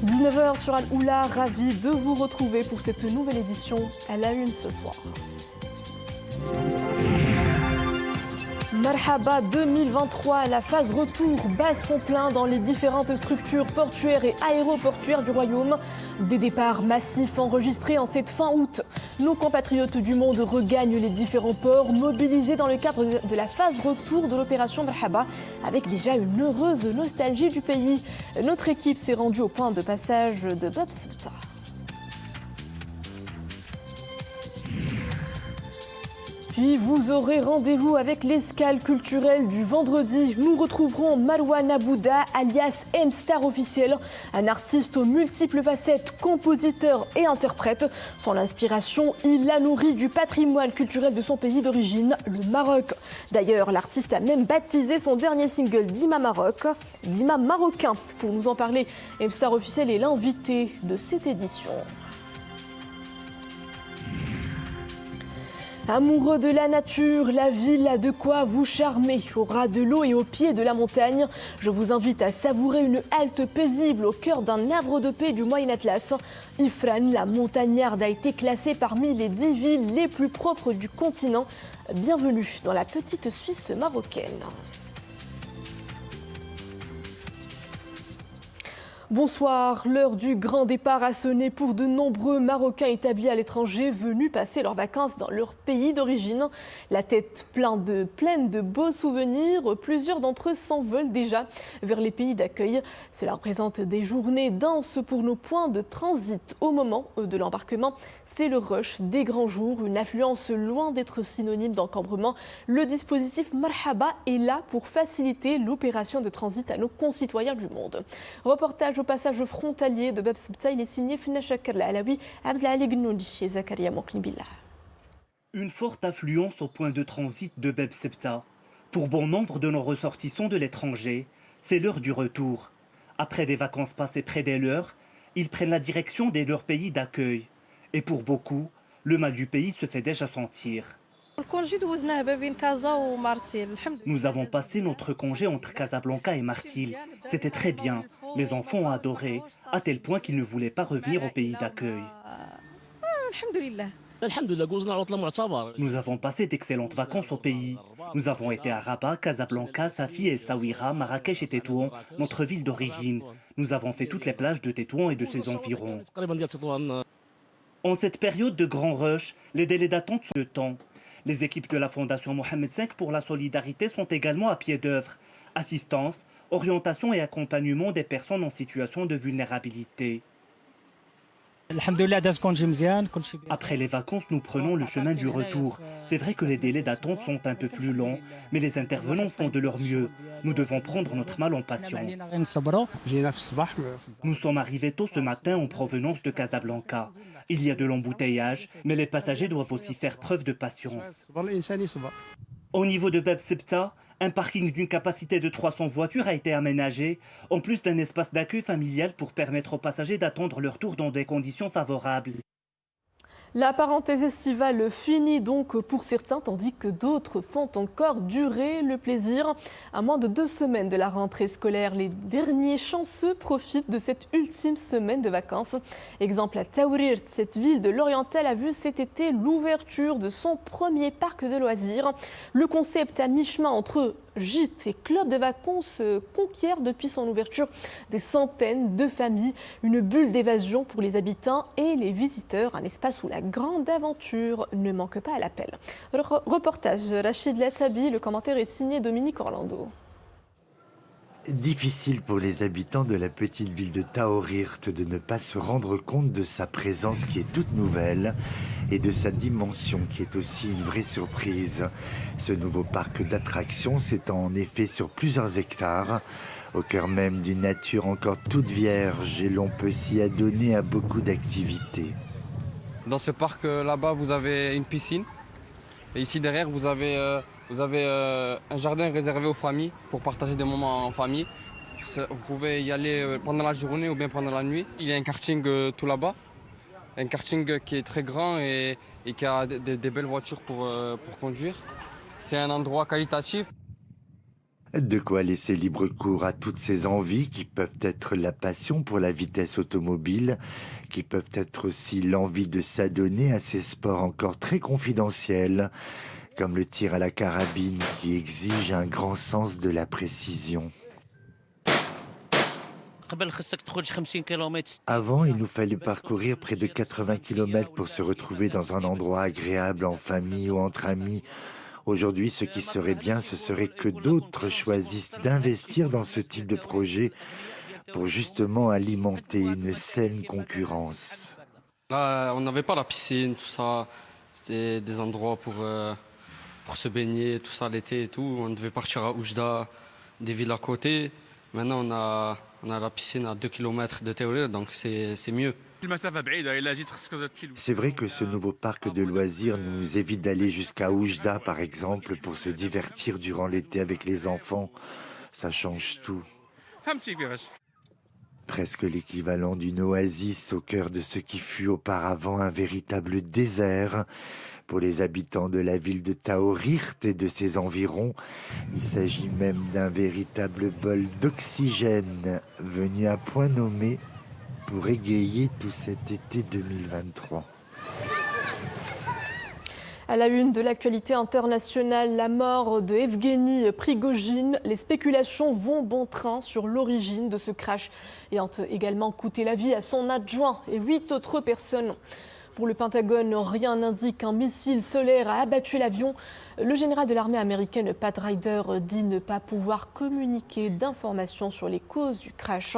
19h sur Al-Oula, ravi de vous retrouver pour cette nouvelle édition à la une ce soir. Marhaba 2023, la phase retour bat son plein dans les différentes structures portuaires et aéroportuaires du Royaume. Des départs massifs enregistrés en cette fin août. Nos compatriotes du monde regagnent les différents ports, mobilisés dans le cadre de la phase retour de l'opération Marhaba, avec déjà une heureuse nostalgie du pays. Notre équipe s'est rendue au point de passage de Bab Sebta. Puis vous aurez rendez-vous avec l'escale culturelle du vendredi. Nous retrouverons Marwan Abouda, alias M-Star officiel, un artiste aux multiples facettes, compositeur et interprète. Son inspiration, il la nourrit du patrimoine culturel de son pays d'origine, le Maroc. D'ailleurs, l'artiste a même baptisé son dernier single d'Imam marocain. Pour nous en parler, M-Star officiel est l'invité de cette édition. Amoureux de la nature, la ville a de quoi vous charmer. Au ras de l'eau et au pied de la montagne, je vous invite à savourer une halte paisible au cœur d'un havre de paix du Moyen Atlas. Ifrane, la montagnarde, a été classée parmi les 10 villes les plus propres du continent. Bienvenue dans la petite Suisse marocaine. Bonsoir, l'heure du grand départ a sonné pour de nombreux Marocains établis à l'étranger venus passer leurs vacances dans leur pays d'origine. La tête pleine de beaux souvenirs, plusieurs d'entre eux s'envolent déjà vers les pays d'accueil. Cela représente des journées denses pour nos points de transit au moment de l'embarquement. C'est le rush des grands jours, une affluence loin d'être synonyme d'encombrement. Le dispositif Marhaba est là pour faciliter l'opération de transit à nos concitoyens du monde. Reportage au passage frontalier de Bab Sebta, il est signé Fna Chakr Alaoui, Abdelali Gnouli et Zakaria Moklibillah. Une forte affluence au point de transit de Bab Sebta. Pour bon nombre de nos ressortissants de l'étranger, c'est l'heure du retour. Après des vacances passées près des leurs, ils prennent la direction de leur pays d'accueil. Et pour beaucoup, le mal du pays se fait déjà sentir. Nous avons passé notre congé entre Casablanca et Martil. C'était très bien. Les enfants ont adoré, à tel point qu'ils ne voulaient pas revenir au pays d'accueil. Nous avons passé d'excellentes vacances au pays. Nous avons été à Rabat, Casablanca, Safi et Essaouira, Marrakech et Tétouan, notre ville d'origine. Nous avons fait toutes les plages de Tétouan et de ses environs. En cette période de grand rush, les délais d'attente sont de temps. Les équipes de la Fondation Mohamed V pour la solidarité sont également à pied d'œuvre. Assistance, orientation et accompagnement des personnes en situation de vulnérabilité. Après les vacances, nous prenons le chemin du retour. C'est vrai que les délais d'attente sont un peu plus longs, mais les intervenants font de leur mieux. Nous devons prendre notre mal en patience. Nous sommes arrivés tôt ce matin en provenance de Casablanca. Il y a de l'embouteillage, mais les passagers doivent aussi faire preuve de patience. Au niveau de Bab Sebta, un parking d'une capacité de 300 voitures a été aménagé, en plus d'un espace d'accueil familial pour permettre aux passagers d'attendre leur tour dans des conditions favorables. La parenthèse estivale finit donc pour certains, tandis que d'autres font encore durer le plaisir. À moins de 2 semaines de la rentrée scolaire, les derniers chanceux profitent de cette ultime semaine de vacances. Exemple à Taourir, cette ville de l'Oriental a vu cet été l'ouverture de son premier parc de loisirs. Le concept à mi-chemin entre gîtes et clubs de vacances conquiert depuis son ouverture des centaines de familles. Une bulle d'évasion pour les habitants et les visiteurs, un espace où la grande aventure ne manque pas à l'appel. Reportage Rachid Latabi, le commentaire est signé Dominique Orlando. Difficile pour les habitants de la petite ville de Taourirt de ne pas se rendre compte de sa présence qui est toute nouvelle et de sa dimension qui est aussi une vraie surprise. Ce nouveau parc d'attractions s'étend en effet sur plusieurs hectares, au cœur même d'une nature encore toute vierge, et l'on peut s'y adonner à beaucoup d'activités. Dans ce parc là-bas, vous avez une piscine et ici derrière, vous avez un jardin réservé aux familles pour partager des moments en famille. Vous pouvez y aller pendant la journée ou bien pendant la nuit. Il y a un karting tout là-bas, un karting qui est très grand et qui a des belles voitures pour conduire. C'est un endroit qualitatif. De quoi laisser libre cours à toutes ces envies qui peuvent être la passion pour la vitesse automobile, qui peuvent être aussi l'envie de s'adonner à ces sports encore très confidentiels, comme le tir à la carabine qui exige un grand sens de la précision. Avant, il nous fallait parcourir près de 80 km pour se retrouver dans un endroit agréable en famille ou entre amis. Aujourd'hui, ce qui serait bien, ce serait que d'autres choisissent d'investir dans ce type de projet pour justement alimenter une saine concurrence. Là, on n'avait pas la piscine, tout ça. C'était des endroits pour se baigner, tout ça l'été et tout. On devait partir à Oujda, des villes à côté. Maintenant, on a la piscine à 2 km de Taourir, donc c'est mieux. C'est vrai que ce nouveau parc de loisirs nous évite d'aller jusqu'à Oujda, par exemple, pour se divertir durant l'été avec les enfants. Ça change tout. Presque l'équivalent d'une oasis au cœur de ce qui fut auparavant un véritable désert. Pour les habitants de la ville de Taourir et de ses environs, il s'agit même d'un véritable bol d'oxygène venu à point nommé pour égayer tout cet été 2023. À la une de l'actualité internationale, la mort de Evgeny Prigojine. Les spéculations vont bon train sur l'origine de ce crash ayant également coûté la vie à son adjoint et 8 autres personnes. Pour le Pentagone, rien n'indique qu'un missile solaire a abattu l'avion. Le général de l'armée américaine Pat Ryder dit ne pas pouvoir communiquer d'informations sur les causes du crash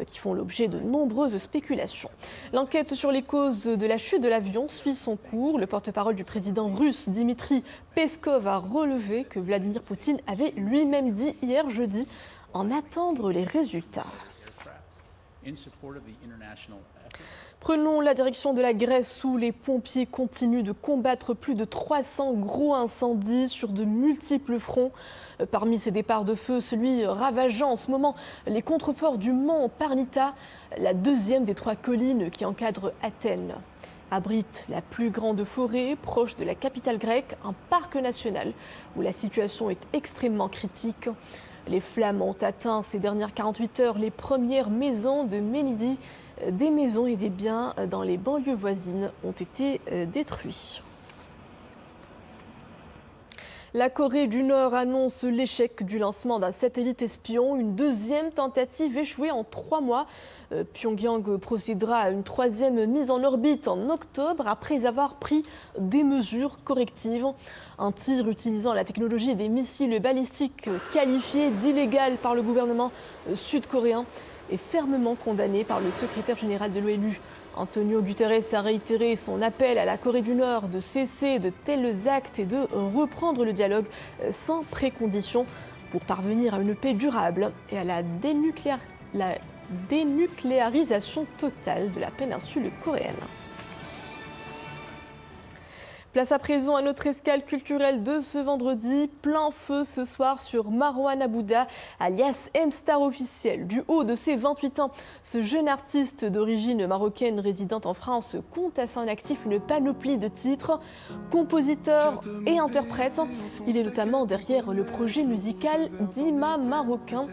qui font l'objet de nombreuses spéculations. L'enquête sur les causes de la chute de l'avion suit son cours. Le porte-parole du président russe Dmitri Peskov a relevé que Vladimir Poutine avait lui-même dit hier jeudi en attendre les résultats. Prenons la direction de la Grèce où les pompiers continuent de combattre plus de 300 gros incendies sur de multiples fronts. Parmi ces départs de feu, celui ravageant en ce moment les contreforts du mont Parnita, la deuxième des 3 collines qui encadrent Athènes. Abrite la plus grande forêt proche de la capitale grecque, un parc national où la situation est extrêmement critique. Les flammes ont atteint ces dernières 48 heures les premières maisons de Ménidi. Des maisons et des biens dans les banlieues voisines ont été détruits. La Corée du Nord annonce l'échec du lancement d'un satellite espion, une deuxième tentative échouée en 3 mois. Pyongyang procédera à une 3e mise en orbite en octobre après avoir pris des mesures correctives. Un tir utilisant la technologie des missiles balistiques qualifié d'illégal par le gouvernement sud-coréen est fermement condamné par le secrétaire général de l'ONU. Antonio Guterres a réitéré son appel à la Corée du Nord de cesser de tels actes et de reprendre le dialogue sans précondition pour parvenir à une paix durable et à la dénucléarisation totale de la péninsule coréenne. Place à présent à notre escale culturelle de ce vendredi. Plein feu ce soir sur Marouane Abouda, alias M-Star officiel. Du haut de ses 28 ans, ce jeune artiste d'origine marocaine résidant en France compte à son actif une panoplie de titres. Compositeur et interprète, il est notamment derrière le projet musical Dima Marocain.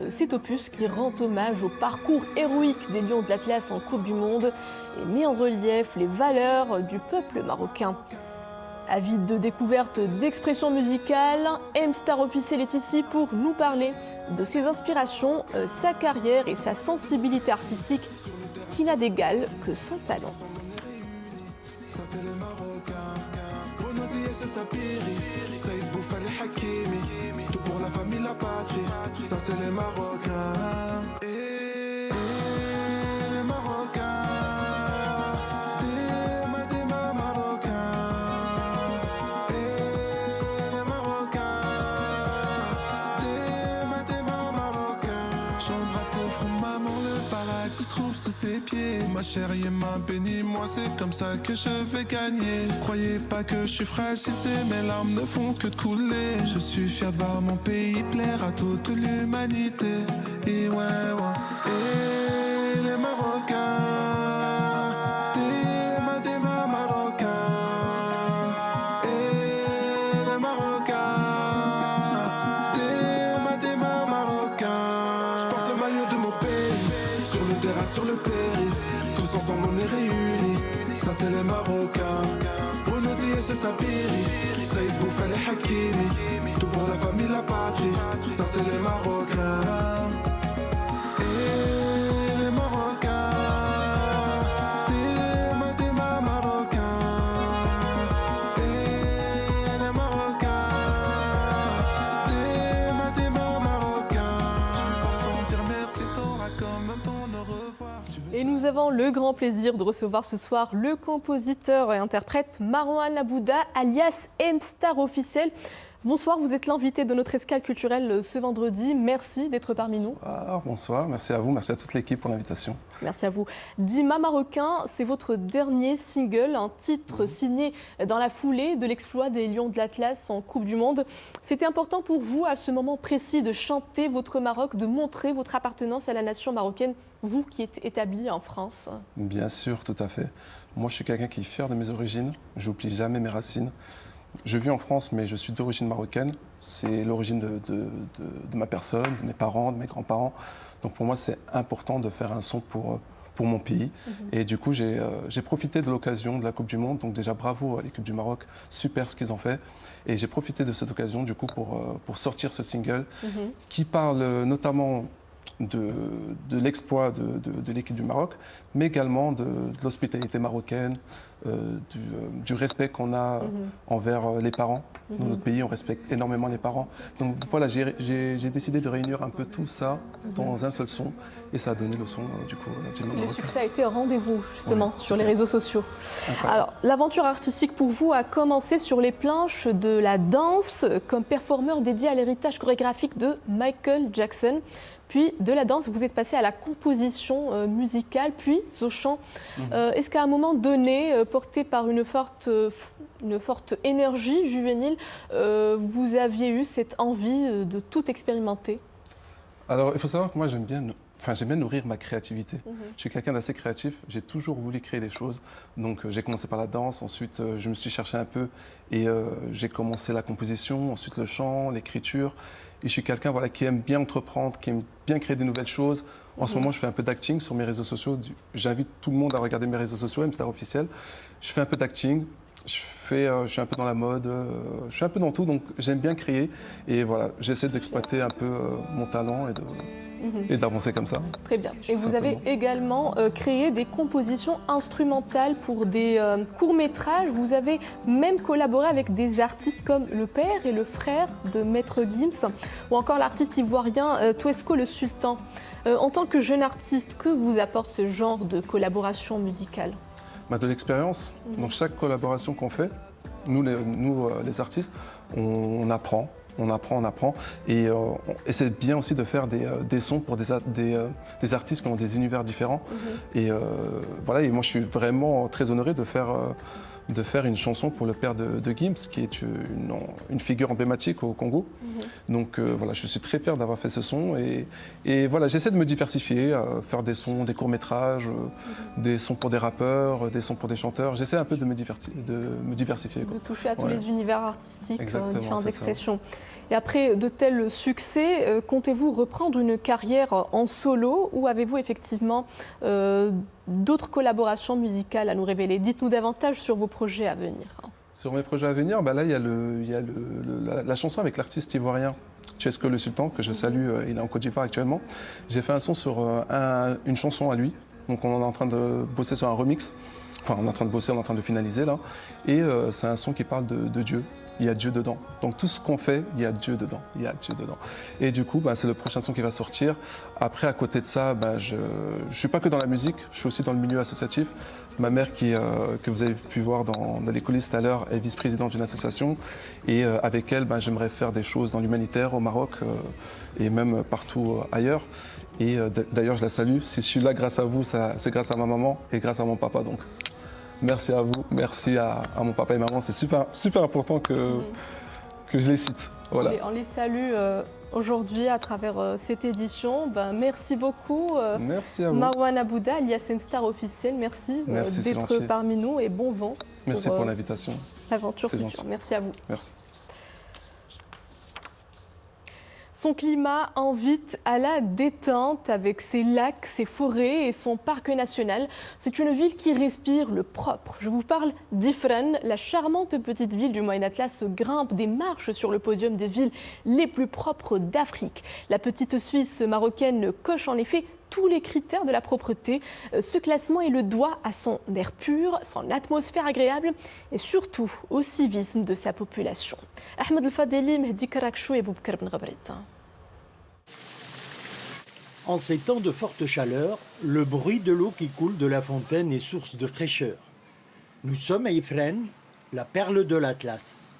Cet opus qui rend hommage au parcours héroïque des Lions de l'Atlas en Coupe du Monde et met en relief les valeurs du peuple marocain. Avide de découvertes d'expression musicale, M-Star officiel est ici pour nous parler de ses inspirations, sa carrière et sa sensibilité artistique qui n'a d'égal que son talent. Ça c'est les Marocains, ça ils se bouffent les Hakimi, tout pour la famille, la patrie, ça c'est les Marocains. Et les Marocains. Se trouve sous ses pieds. Ma chérie m'a béni, moi c'est comme ça que je vais gagner. Croyez pas que je suis fragile, mes larmes ne font que de couler. Je suis fier de voir mon pays plaire à toute l'humanité. Et ouais. Et les Marocains. Sur le terrain, sur le périph', tous ensemble on est réunis. Ça c'est les Marocains. Bounazia chez Sabiri, Saïs Bouffa les Hakimi. Tout pour la famille, la patrie. Ça c'est les Marocains. Et les Marocains. Des Marocains. Et les Marocains. Des Marocains. Je vais pas sans dire merci, t'auras quand même ton au revoir. Et nous avons le grand plaisir de recevoir ce soir le compositeur et interprète Marwan Abouda, alias M-Star officiel. Bonsoir, vous êtes l'invité de notre escale culturelle ce vendredi. Merci d'être parmi nous. Bonsoir, merci à vous, merci à toute l'équipe pour l'invitation. Merci à vous. Dima Marocain, c'est votre dernier single, un titre signé dans la foulée de l'exploit des Lions de l'Atlas en Coupe du Monde. C'était important pour vous à ce moment précis de chanter votre Maroc, de montrer votre appartenance à la nation marocaine, vous qui êtes établi en France? Bien sûr, tout à fait. Moi, je suis quelqu'un qui est fier de mes origines, j'oublie jamais mes racines. Je vis en France, mais je suis d'origine marocaine. C'est l'origine de ma personne, de mes parents, de mes grands-parents. Donc pour moi, c'est important de faire un son pour mon pays. Et du coup, j'ai profité de l'occasion de la Coupe du Monde. Donc déjà, bravo à l'équipe du Maroc, super ce qu'ils ont fait. Et j'ai profité de cette occasion, du coup, pour sortir ce single qui parle notamment de l'exploit de l'équipe du Maroc, mais également de l'hospitalité marocaine, du respect qu'on a envers les parents. Dans notre pays, on respecte énormément les parents. Donc voilà, j'ai décidé de réunir un peu tout ça dans un seul son, et ça a donné le son du coup. Le succès a été un rendez-vous justement sur les réseaux sociaux. Incroyable. Alors, l'aventure artistique pour vous a commencé sur les planches de la danse comme performeur dédié à l'héritage chorégraphique de Michael Jackson. Puis de la danse, vous êtes passé à la composition musicale, puis au chant. Est-ce qu'à un moment donné, porté par une forte énergie juvénile, vous aviez eu cette envie de tout expérimenter? Alors, il faut savoir que moi, j'aime bien nourrir ma créativité. Je suis quelqu'un d'assez créatif, j'ai toujours voulu créer des choses. Donc j'ai commencé par la danse, ensuite je me suis cherché un peu et j'ai commencé la composition, ensuite le chant, l'écriture. Et je suis quelqu'un qui aime bien entreprendre, qui aime bien créer de nouvelles choses. En ce moment, je fais un peu d'acting sur mes réseaux sociaux. J'invite tout le monde à regarder mes réseaux sociaux, M-Star officiel. Je fais un peu d'acting. Je suis un peu dans la mode, je suis un peu dans tout, donc j'aime bien créer. Et voilà, j'essaie d'exploiter un peu mon talent et d'avancer comme ça. Très bien. Et vous avez également créé des compositions instrumentales pour des courts-métrages. Vous avez même collaboré avec des artistes comme le père et le frère de Maître Gims, ou encore l'artiste ivoirien Tuesco le Sultan. En tant que jeune artiste, que vous apporte ce genre de collaboration musicale? De l'expérience. Donc chaque collaboration qu'on fait, nous les artistes, on apprend. Et c'est bien aussi de faire des sons pour des artistes qui ont des univers différents. Et voilà, et moi je suis vraiment très honoré de faire une chanson pour le père de Gims, qui est une figure emblématique au Congo. Donc voilà, je suis très fier d'avoir fait ce son. Et voilà, j'essaie de me diversifier, faire des sons, des courts-métrages, des sons pour des rappeurs, des sons pour des chanteurs. J'essaie un peu de me diversifier. De toucher à tous les univers artistiques, différentes expressions. Ça. Et après de tels succès, comptez-vous reprendre une carrière en solo ou avez-vous effectivement d'autres collaborations musicales à nous révéler? Dites-nous davantage sur vos projets à venir. Sur mes projets à venir, là, il y a la chanson avec l'artiste ivoirien Tuesco le Sultan, que je salue, il est en Côte d'Ivoire actuellement. J'ai fait un son sur une chanson à lui, donc on est en train de bosser sur un remix. Enfin, on est en train de bosser, on est en train de finaliser là. Et c'est un son qui parle de Dieu. Il y a Dieu dedans. Donc tout ce qu'on fait, il y a Dieu dedans. Il y a Dieu dedans. Et du coup, c'est le prochain son qui va sortir. Après, à côté de ça, je ne suis pas que dans la musique, je suis aussi dans le milieu associatif. Ma mère, que vous avez pu voir dans les coulisses tout à l'heure, est vice-présidente d'une association. Et avec elle, j'aimerais faire des choses dans l'humanitaire au Maroc et même partout ailleurs. Et d'ailleurs, je la salue. Si je suis là grâce à vous, c'est grâce à ma maman et grâce à mon papa. Donc, merci à vous, merci à mon papa et maman. C'est super important que je les cite. Voilà. On les salue aujourd'hui à travers cette édition. Merci beaucoup. Merci à vous. Marwan Abouda, alias M-Star officiel. Merci d'être parmi nous et bon vent. Merci pour l'invitation. L'aventure future. Merci à vous. Merci. Son climat invite à la détente avec ses lacs, ses forêts et son parc national. C'est une ville qui respire le propre. Je vous parle d'Ifrane, la charmante petite ville du Moyen Atlas grimpe des marches sur le podium des villes les plus propres d'Afrique. La petite Suisse marocaine coche en effet tous les critères de la propreté. Ce classement est le doigt à son air pur, son atmosphère agréable et surtout au civisme de sa population. Ahmed El-Fadeli, Mehdi Karakchou et Boubkar Ben Ghabrit. En ces temps de forte chaleur, le bruit de l'eau qui coule de la fontaine est source de fraîcheur. Nous sommes à Ifrane, la perle de l'Atlas.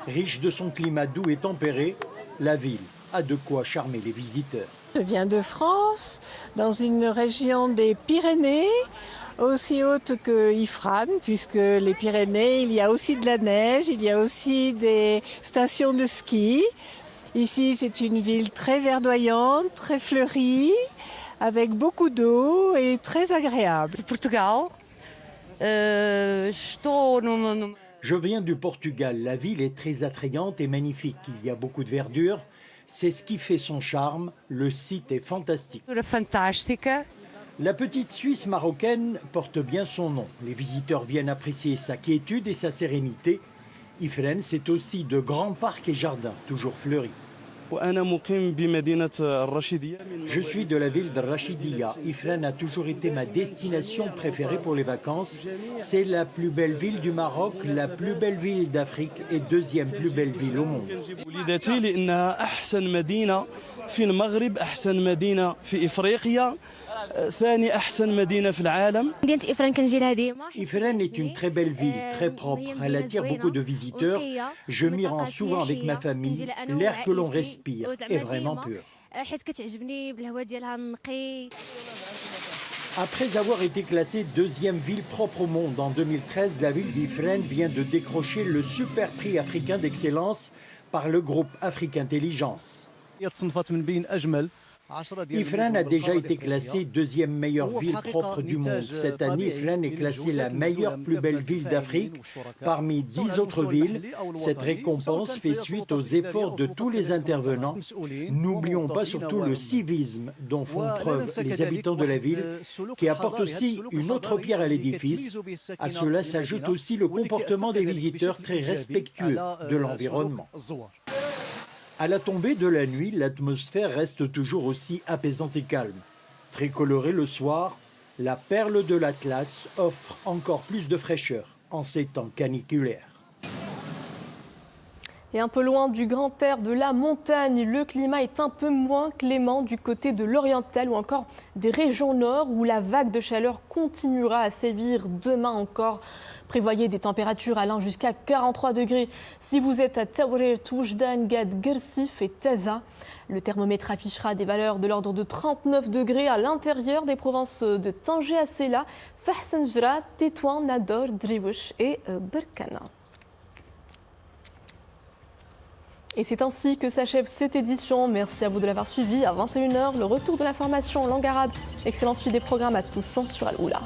Riche de son climat doux et tempéré, la ville a de quoi charmer les visiteurs. Je viens de France, dans une région des Pyrénées, aussi haute que Ifrane, puisque les Pyrénées, il y a aussi de la neige, il y a aussi des stations de ski. Ici, c'est une ville très verdoyante, très fleurie, avec beaucoup d'eau et très agréable. Je viens du Portugal. La ville est très attrayante et magnifique. Il y a beaucoup de verdure. C'est ce qui fait son charme. Le site est fantastique. La petite Suisse marocaine porte bien son nom. Les visiteurs viennent apprécier sa quiétude et sa sérénité. Ifrane, c'est aussi de grands parcs et jardins, toujours fleuris. Je suis de la ville de Rachidia. Ifrane a toujours été ma destination préférée pour les vacances. C'est la plus belle ville du Maroc, la plus belle ville d'Afrique et deuxième plus belle ville au monde. Ifrane est une très belle ville, très propre. Elle attire beaucoup de visiteurs. Je m'y rends souvent avec ma famille. L'air que l'on respire est vraiment pur. Après avoir été classée deuxième ville propre au monde en 2013, la ville d'Ifrane vient de décrocher le super prix africain d'excellence par le groupe Afrique Intelligence. Ifrane a déjà été classée deuxième meilleure ville propre du monde. Cette année, Ifrane est classée la meilleure plus belle ville d'Afrique parmi 10 autres villes. Cette récompense fait suite aux efforts de tous les intervenants. N'oublions pas surtout le civisme dont font preuve les habitants de la ville, qui apportent aussi une autre pierre à l'édifice. À cela s'ajoute aussi le comportement des visiteurs très respectueux de l'environnement. À la tombée de la nuit, l'atmosphère reste toujours aussi apaisante et calme. Très colorée le soir, la perle de l'Atlas offre encore plus de fraîcheur en ces temps caniculaires. Et un peu loin du grand air de la montagne, le climat est un peu moins clément du côté de l'oriental ou encore des régions nord où la vague de chaleur continuera à sévir demain encore. Prévoyez des températures allant jusqu'à 43 degrés si vous êtes à Taourir, Toujdan, Gad, Gersif et Taza. Le thermomètre affichera des valeurs de l'ordre de 39 degrés à l'intérieur des provinces de Tanger, Assela, Fahsanjra, Tétouan, Nador, Driouch et Berkana. Et c'est ainsi que s'achève cette édition. Merci à vous de l'avoir suivi. À 21h, le retour de l'information en langue arabe. Excellente suite des programmes à tous sur Al-Oula.